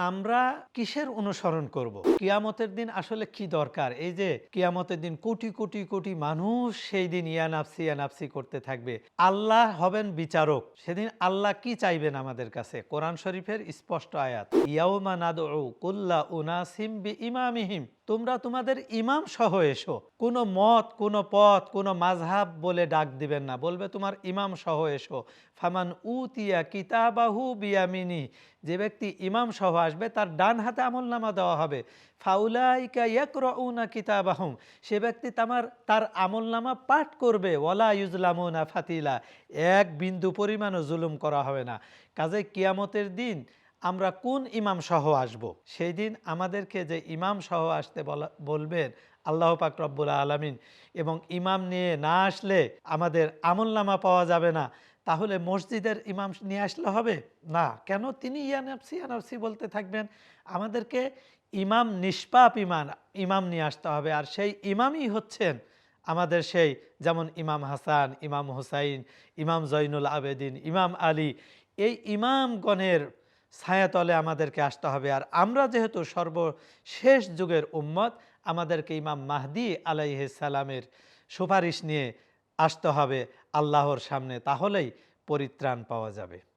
আমরা কিসের অনুসরণ করব? কিয়ামতের দিন আসলে কি দরকার? এই যে কিয়ামতের দিন কোটি কোটি কোটি মানুষ সেই দিন ইয়া নাফসি ইয়া নাফসি করতে থাকবে। আল্লাহ হবেন বিচারক। সেদিন আল্লাহ কি চাইবেন আমাদের কাছে? কোরআন শরীফের স্পষ্ট আয়াত। ইয়াউমা নাদউ কুল্লা উনাসিম বিইমামিহিম। তোমরা তোমাদের ইমাম সহ এসো। কোনো মত, কোনো পথ, কোনো মাযহাব বলে ডাক দিবেন না। বলবে তোমার ইমাম সহ এসো। ফামান উতিয়া কিতাবাহু বিয়ামিনি। যে ব্যক্তি ইমাম সহ আসবে তার ডান হাতে আমলনামা দেওয়া হবে। ফাউলাইকা ইয়াকরাউনা কিতাবাহুম। সে ব্যক্তি তার আমলনামা পাঠ করবে। ওয়ালা ইউজলামুনা ফাতিলা। এক বিন্দু পরিমাণও জুলুম করা হবে না। কাজেই কিয়ামতের দিন আমরা কোন ইমাম সহ আসব? সেই দিন আমাদেরকে যে ইমাম সহ আসতে বলবেন আল্লাহ পাক রব্বুল আলামিন, এবং ইমাম নিয়ে না আসলে আমাদের আমলনামা পাওয়া যাবে না। তাহলে মসজিদের ইমাম নিয়ে আসলে হবে না? কেন? তিনি ইয়া নাফসি ইয়া নাফসি বলতে থাকবেন। আমাদেরকে ইমাম নিষ্পাপ ইমাম নিয়ে আসতে হবে। আর সেই ইমামই হচ্ছেন আমাদের সেই, যেমন ইমাম হাসান, ইমাম হুসাইন, ইমাম জয়নুল আবেদিন, ইমাম আলী, এই ইমামগণের ছায়াতলে আমাদেরকে আসতে হবে। আর আমরা যেহেতু সর্বশেষ যুগের উম্মত, আমাদেরকে ইমাম মাহদী আলাইহিস সালামের সুপারিশ নিয়ে আসতে হবে আল্লাহর সামনে। তাহলেই পরিত্রাণ পাওয়া যাবে।